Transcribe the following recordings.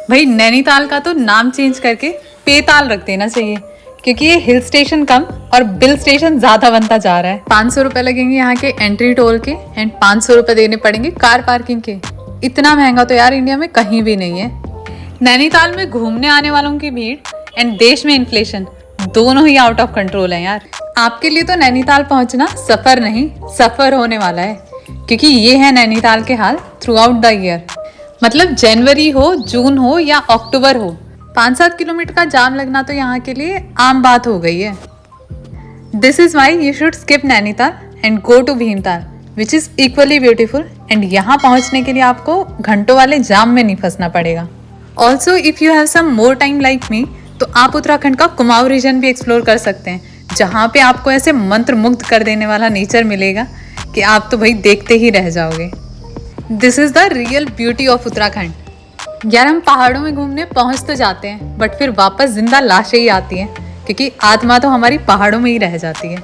भाई नैनीताल का तो नाम चेंज करके पेताल रख देना चाहिए, क्योंकि ये हिल स्टेशन कम और बिल स्टेशन ज्यादा बनता जा रहा है। 500 रुपए लगेंगे यहाँ के एंट्री टोल के एंड 500 रुपए देने पड़ेंगे कार पार्किंग के। इतना महंगा तो यार इंडिया में कहीं भी नहीं है। नैनीताल में घूमने आने वालों की भीड़ एंड देश में इन्फ्लेशन दोनों ही आउट ऑफ कंट्रोल है यार। आपके लिए तो नैनीताल पहुंचना सफर नहीं सफर होने वाला है, क्योंकि ये है नैनीताल के हाल थ्रू आउट द ईयर। मतलब जनवरी हो, जून हो या अक्टूबर हो, 5-7 किलोमीटर का जाम लगना तो यहाँ के लिए आम बात हो गई है। This is why you should skip Nainital and go to Bhimtal which is equally beautiful. And यहाँ पहुँचने के लिए आपको घंटों वाले जाम में नहीं फंसना पड़ेगा। Also if you have some more time like me, तो आप उत्तराखंड का कुमाऊं रीजन भी एक्सप्लोर कर सकते हैं, जहाँ पे आपको ऐसे मंत्र मुग्ध कर देने वाला नेचर मिलेगा कि आप तो भाई देखते ही रह जाओगे। This is the real beauty of Uttarakhand. यार हम पहाड़ों में घूमने पहुंच तो जाते हैं, बट फिर वापस जिंदा लाशें ही आती हैं, क्योंकि आत्मा तो हमारी पहाड़ों में ही रह जाती है।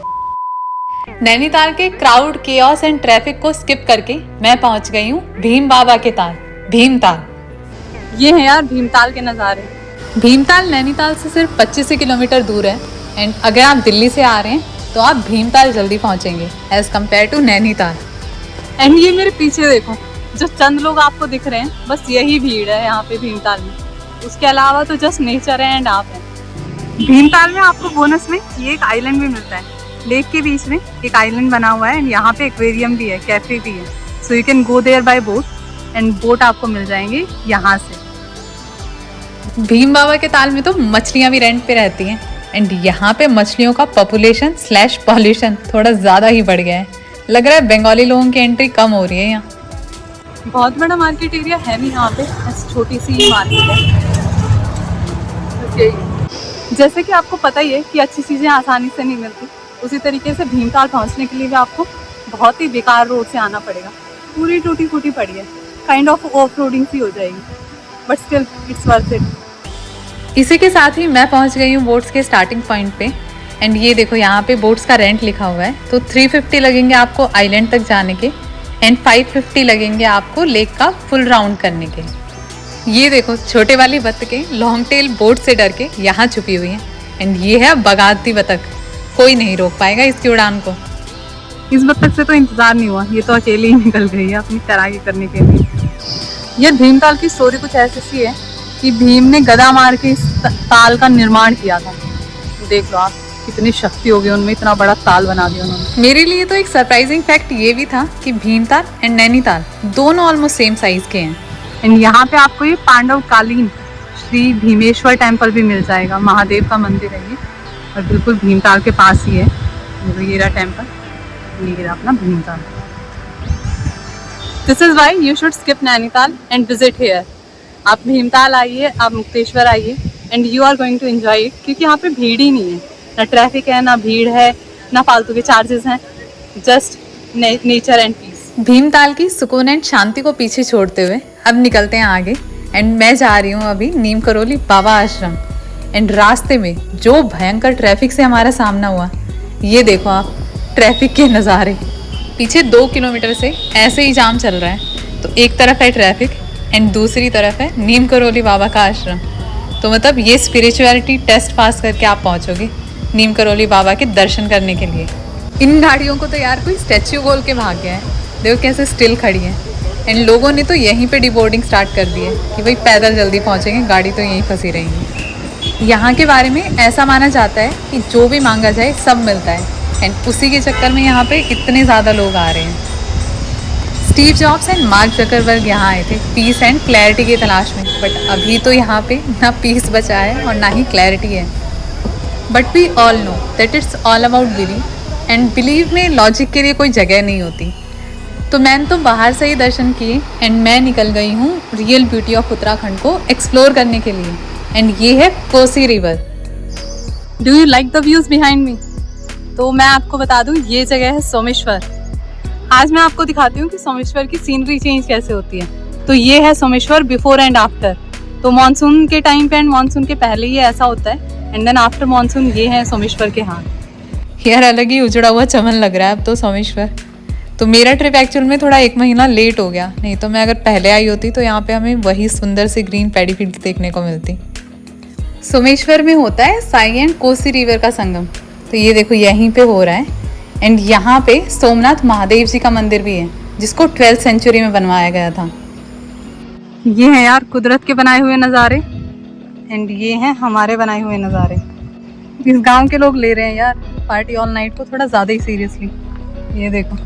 नैनीताल के क्राउड, केओस एंड ट्रैफिक को स्किप करके मैं पहुंच गई हूँ भीम बाबा के ताल, भीमताल। ये है यार भीमताल के नज़ारे। भीमताल नैनीताल से सिर्फ 25 किलोमीटर दूर है एंड अगर आप दिल्ली से आ रहे हैं तो आप भीमताल जल्दी पहुंचेंगे as compare to Nainital. And ये मेरे पीछे देखो, जो चंद लोग आपको दिख रहे हैं, बस यही भीड़ है यहाँ पे भीमताल में। उसके अलावा तो जस्ट नेचर है एंड आप हैं। भीमताल में आपको बोनस में ये एक आइलैंड भी मिलता है। लेक के बीच में एक आइलैंड बना हुआ है एंड यहाँ पे एक्वेरियम भी है, कैफे भी है। So you can go there by boat and boat आपको मिल जाएंगे यहाँ से। भीम बाबा के ताल में तो मछलियाँ भी रेंट पे रहती हैं एंड यहाँ पे मछलियों का पॉपुलेशन स्लैश पॉल्यूशन थोड़ा ज़्यादा ही बढ़ गया है। लग रहा है बंगाली लोगों की एंट्री कम हो रही है यहाँ। बहुत बड़ा मार्केट एरिया है नहीं यहाँ पे, छोटी सी मार्केट है। जैसे कि आपको पता ही है कि अच्छी चीज़ें आसानी से नहीं मिलती, उसी तरीके से भीमताल पहुँचने के लिए भी आपको बहुत ही बेकार रोड से आना पड़ेगा। पूरी टूटी फूटी पड़ी है, काइंड ऑफ ऑफ रोडिंग सी हो जाएगी, but still it's worth it. इसी के साथ ही मैं पहुँच गई हूँ बोट्स के स्टार्टिंग पॉइंट पे एंड ये देखो यहाँ पे बोट्स का रेंट लिखा हुआ है। तो 350 लगेंगे आपको आइलैंड तक जाने के एंड 550 लगेंगे आपको लेक का फुल राउंड करने के। ये देखो छोटे वाली बत्तखें लॉन्ग टेल बोट से डर के यहाँ छुपी हुई हैं एंड ये है बगाती बतख। कोई नहीं रोक पाएगा इसकी उड़ान को। इस बत्तख से तो इंतजार नहीं हुआ, ये तो अकेले ही निकल गई है अपनी तैराकी करने के लिए। ये भीमताल की स्टोरी कुछ ऐसी सी है कि भीम ने गदा मार के इस ताल का निर्माण किया था। देख लो आप, कितनी शक्ति हो गई उनमें, इतना बड़ा ताल बना दिया उन्होंने। मेरे लिए तो एक सरप्राइजिंग फैक्ट ये भी था कि भीमताल एंड नैनीताल दोनों ऑलमोस्ट सेम साइज के हैं। एंड यहाँ पे आपको ये पांडव कालीन श्री भीमेश्वर टेम्पल भी मिल जाएगा। महादेव का मंदिर है ये और बिल्कुल भीमताल के पास ही है। ये रहा टेम्पल, ये रहा अपना Bhimtal. This is why you should skip Nainital and visit here. आप भीमताल आइए, आप मुक्तेश्वर आइए and you are going to enjoy it, क्योंकि यहाँ पे भीड़ ही नहीं है, ना ट्रैफिक है, ना भीड़ है, ना फालतू के चार्जेस हैं, just nature and peace. Bhimtal की सुकून एंड शांति को पीछे छोड़ते हुए अब निकलते हैं आगे एंड मैं जा रही हूँ अभी नीम करोली बाबा आश्रम। एंड रास्ते में जो भयंकर ट्रैफिक से हमारा सामना हुआ, ये देखो आप ट्रैफिक के नज़ारे। पीछे 2 किलोमीटर से ऐसे ही जाम चल रहा है, तो एक तरफ है ट्रैफिक एंड दूसरी तरफ है नीम करोली बाबा का आश्रम। तो मतलब ये स्पिरिचुअलिटी टेस्ट पास करके आप पहुँचोगे नीम करोली बाबा के दर्शन करने के लिए। इन गाड़ियों को तो यार कोई स्टैच्यू बोल के भाग गया है, देखो कैसे स्टिल खड़ी है। एंड लोगों ने तो यहीं पे डिबोर्डिंग स्टार्ट कर दी है कि भाई पैदल जल्दी पहुंचेंगे, गाड़ी तो यहीं फंसी रहेंगी। यहाँ के बारे में ऐसा माना जाता है कि जो भी मांगा जाए सब मिलता है एंड उसी के चक्कर में यहाँ पे इतने ज़्यादा लोग आ रहे हैं। Steve jobs and mark Zuckerberg यहाँ आए थे पीस एंड क्लैरिटी की तलाश में, बट अभी तो यहाँ पे ना पीस बचा है और ना ही क्लैरिटी है। But we all know that it's all about believe and believe में लॉजिक के लिए कोई जगह नहीं होती। तो मैंने तो बाहर से ही दर्शन किए एंड मैं निकल गई हूँ रियल ब्यूटी ऑफ उत्तराखंड को एक्सप्लोर करने के लिए एंड ये है Kosi river. Do you like the views behind me? तो मैं आपको बता दूँ ये जगह है सोमेश्वर। आज मैं आपको दिखाती हूँ कि सोमेश्वर की सीनरी चेंज कैसे होती है। तो ये है सोमेश्वर बिफोर एंड आफ्टर। तो मानसून के टाइम पे एंड मानसून के पहले ये ऐसा होता है एंड देन आफ्टर मानसून ये है सोमेश्वर के हाल। यार अलग ही उजड़ा हुआ चमन लग रहा है अब तो सोमेश्वर। तो मेरा ट्रिप एक्चुअल में थोड़ा 1 महीना लेट हो गया, नहीं तो मैं अगर पहले आई होती तो यहाँ पे हमें वही सुंदर सी ग्रीन पैडी फील्ड देखने को मिलती। सोमेश्वर में होता है साई एंड कोसी रिवर का संगम, तो ये देखो यहीं पे हो रहा है। एंड यहाँ पे सोमनाथ महादेव जी का मंदिर भी है, जिसको 12th सेंचुरी में बनवाया गया था। ये हैं यार कुदरत के बनाए हुए नज़ारे, एंड ये हैं हमारे बनाए हुए नज़ारे। इस गांव के लोग ले रहे हैं यार पार्टी ऑल नाइट को थोड़ा ज़्यादा ही सीरियसली। ये देखो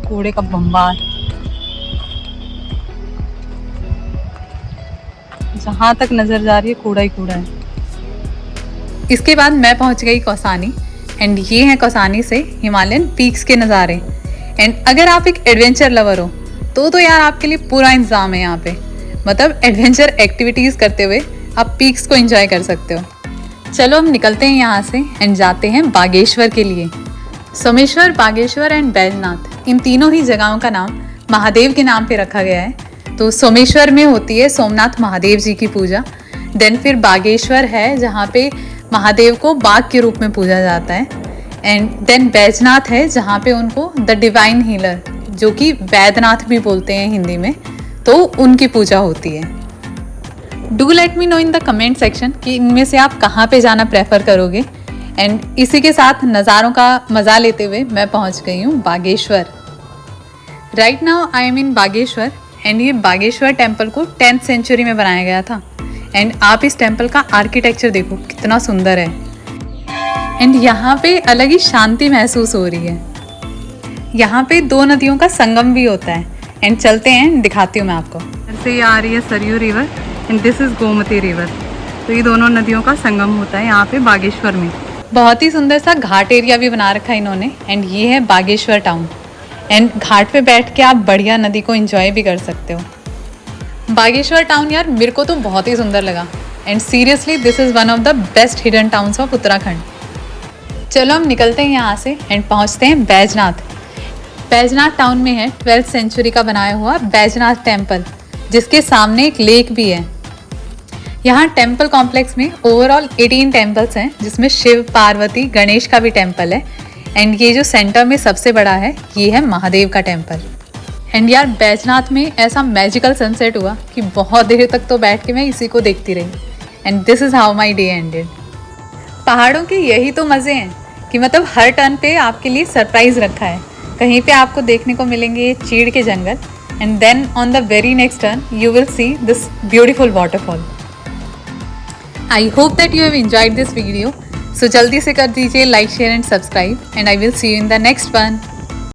कूड़े का भंबार, जहाँ तक नज़र जा रही है कूड़ा ही कूड़ा है। इसके बाद मैं पहुँच गई कौसानी, एंड ये हैं कौसानी से हिमालयन पीक्स के नज़ारे। एंड अगर आप एक एडवेंचर लवर हो तो यार आपके लिए पूरा इंतज़ाम है यहाँ पे, मतलब एडवेंचर एक्टिविटीज़ करते हुए आप पीक्स को एंजॉय कर सकते हो। चलो हम निकलते हैं यहाँ से एंड जाते हैं बागेश्वर के लिए। सोमेश्वर, बागेश्वर एंड बैजनाथ, इन तीनों ही जगहों का नाम महादेव के नाम पे रखा गया है। तो सोमेश्वर में होती है सोमनाथ महादेव जी की पूजा, देन फिर बागेश्वर है जहाँ पे महादेव को बाघ के रूप में पूजा जाता है, एंड देन बैजनाथ है जहाँ पे उनको द डिवाइन हीलर, जो कि वैद्यनाथ भी बोलते हैं हिंदी में, तो उनकी पूजा होती है। Do let me know in the comment section कि इनमें से आप कहाँ पे जाना प्रेफर करोगे। एंड इसी के साथ नज़ारों का मज़ा लेते हुए मैं पहुँच गई हूँ Bageshwar. Right now I am in Bageshwar, and ये बागेश्वर टेम्पल को 10th सेंचुरी में बनाया गया था। एंड आप इस टेम्पल का आर्किटेक्चर देखो कितना सुंदर है, एंड यहाँ पे अलग ही शांति महसूस हो रही है। यहाँ पे 2 नदियों का संगम भी होता है, एंड चलते हैं दिखाती हूँ मैं आपको। ऐसे ही आ रही है Saryu river and this is Gomti river, तो ये दोनों नदियों का संगम होता है यहाँ पे बागेश्वर में। बहुत ही सुंदर सा घाट एरिया भी बना रखा है इन्होंने, एंड ये है बागेश्वर टाउन। एंड घाट पे बैठ के आप बढ़िया नदी को एंजॉय भी कर सकते हो। बागेश्वर टाउन यार मेरे को तो बहुत ही सुंदर लगा, and seriously this is one of the best hidden towns of Uttarakhand. चलो हम निकलते हैं यहाँ से एंड पहुँचते हैं बैजनाथ। बैजनाथ टाउन में है 12th सेंचुरी का बनाया हुआ बैजनाथ टेम्पल, जिसके सामने एक लेक भी है। यहाँ टेम्पल कॉम्प्लेक्स में ओवरऑल 18 टेम्पल्स हैं, जिसमें शिव, पार्वती, गणेश का भी टेम्पल है, एंड ये जो सेंटर में सबसे बड़ा है ये है महादेव का टेम्पल। एंड यार बैजनाथ में ऐसा मैजिकल सनसेट हुआ कि बहुत देर तक तो बैठ के मैं इसी को देखती रही, and this is how my day ended. पहाड़ों के यही तो मज़े हैं कि मतलब हर टर्न पे आपके लिए सरप्राइज़ रखा है। कहीं पे आपको देखने को मिलेंगे चीड़ के जंगल, and then on the very next turn you will see this beautiful waterfall. I hope that you have enjoyed this video, so जल्दी से कर दीजिए like, share and subscribe, and I will see you in the next one.